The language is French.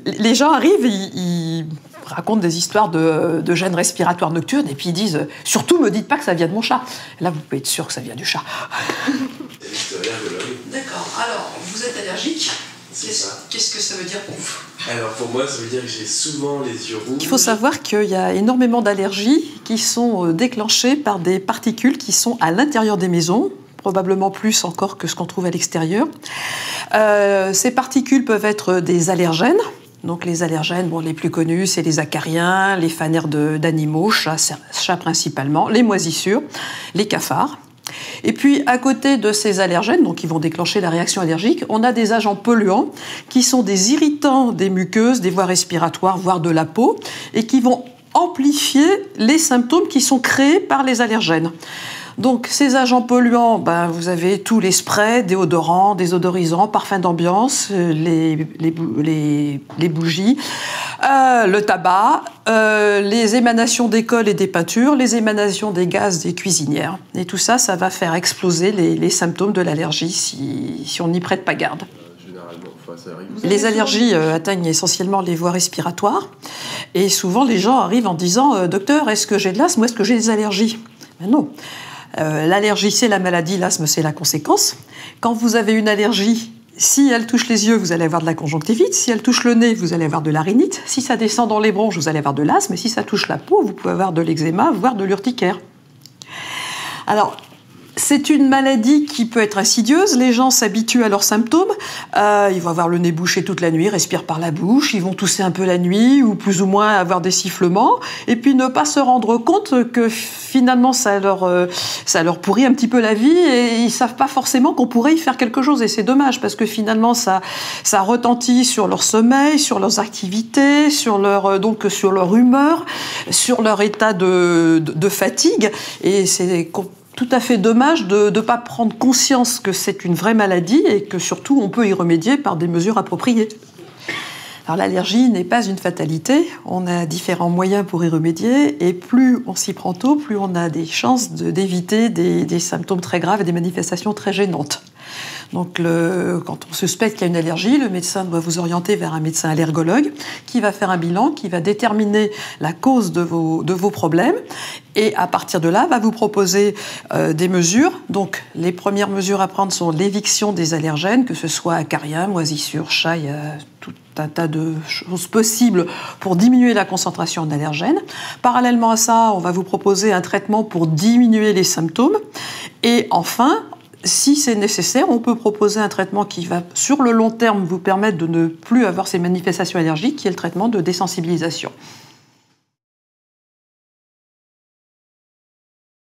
Les gens arrivent, ils racontent des histoires de gènes respiratoires nocturnes et puis ils disent « Surtout, me dites pas que ça vient de mon chat ». Là, vous pouvez être sûr que ça vient du chat. D'accord. Alors, vous êtes allergique ? Qu'est-ce que ça veut dire pour vous ? Alors pour moi, ça veut dire que j'ai souvent les yeux rouges. Il faut savoir qu'il y a énormément d'allergies qui sont déclenchées par des particules qui sont à l'intérieur des maisons, probablement plus encore que ce qu'on trouve à l'extérieur. Ces particules peuvent être des allergènes. Donc les allergènes, les plus connus, c'est les acariens, les fanères d'animaux, chats principalement, les moisissures, les cafards. Et puis, à côté de ces allergènes, donc qui vont déclencher la réaction allergique, on a des agents polluants qui sont des irritants des muqueuses, des voies respiratoires, voire de la peau, et qui vont amplifier les symptômes qui sont créés par les allergènes. Donc, ces agents polluants, vous avez tous les sprays, déodorants, désodorisants, parfums d'ambiance, les bougies, le tabac, les émanations des cols et des peintures, les émanations des gaz des cuisinières. Et tout ça, ça va faire exploser les symptômes de l'allergie si on n'y prête pas garde. Les allergies atteignent essentiellement les voies respiratoires. Et souvent, les gens arrivent en disant « Docteur, est-ce que j'ai de l'asthme ou est-ce que j'ai des allergies ?» Ben non. L'allergie, c'est la maladie, l'asthme, c'est la conséquence. Quand vous avez une allergie, si elle touche les yeux, vous allez avoir de la conjonctivite. Si elle touche le nez, vous allez avoir de la rhinite. Si ça descend dans les bronches, vous allez avoir de l'asthme. Et si ça touche la peau, vous pouvez avoir de l'eczéma, voire de l'urticaire. Alors, c'est une maladie qui peut être insidieuse. Les gens s'habituent à leurs symptômes. Ils vont avoir le nez bouché toute la nuit, respirent par la bouche. Ils vont tousser un peu la nuit ou plus ou moins avoir des sifflements. Et puis ne pas se rendre compte que finalement ça leur pourrit un petit peu la vie et ils savent pas forcément qu'on pourrait y faire quelque chose. Et c'est dommage parce que finalement ça retentit sur leur sommeil, sur leurs activités, sur leur humeur, sur leur état de fatigue. Et c'est tout à fait dommage de ne pas prendre conscience que c'est une vraie maladie et que surtout on peut y remédier par des mesures appropriées. Alors l'allergie n'est pas une fatalité, on a différents moyens pour y remédier et plus on s'y prend tôt, plus on a des chances d'éviter des symptômes très graves et des manifestations très gênantes. Donc quand on suspecte qu'il y a une allergie, le médecin doit vous orienter vers un médecin allergologue qui va faire un bilan, qui va déterminer la cause de vos problèmes et à partir de là va vous proposer des mesures. Donc les premières mesures à prendre sont l'éviction des allergènes, que ce soit acariens, moisissures, chats, il y a tout un tas de choses possibles pour diminuer la concentration d'allergènes. Parallèlement à ça, on va vous proposer un traitement pour diminuer les symptômes et enfin, si c'est nécessaire, on peut proposer un traitement qui va, sur le long terme, vous permettre de ne plus avoir ces manifestations allergiques, qui est le traitement de désensibilisation.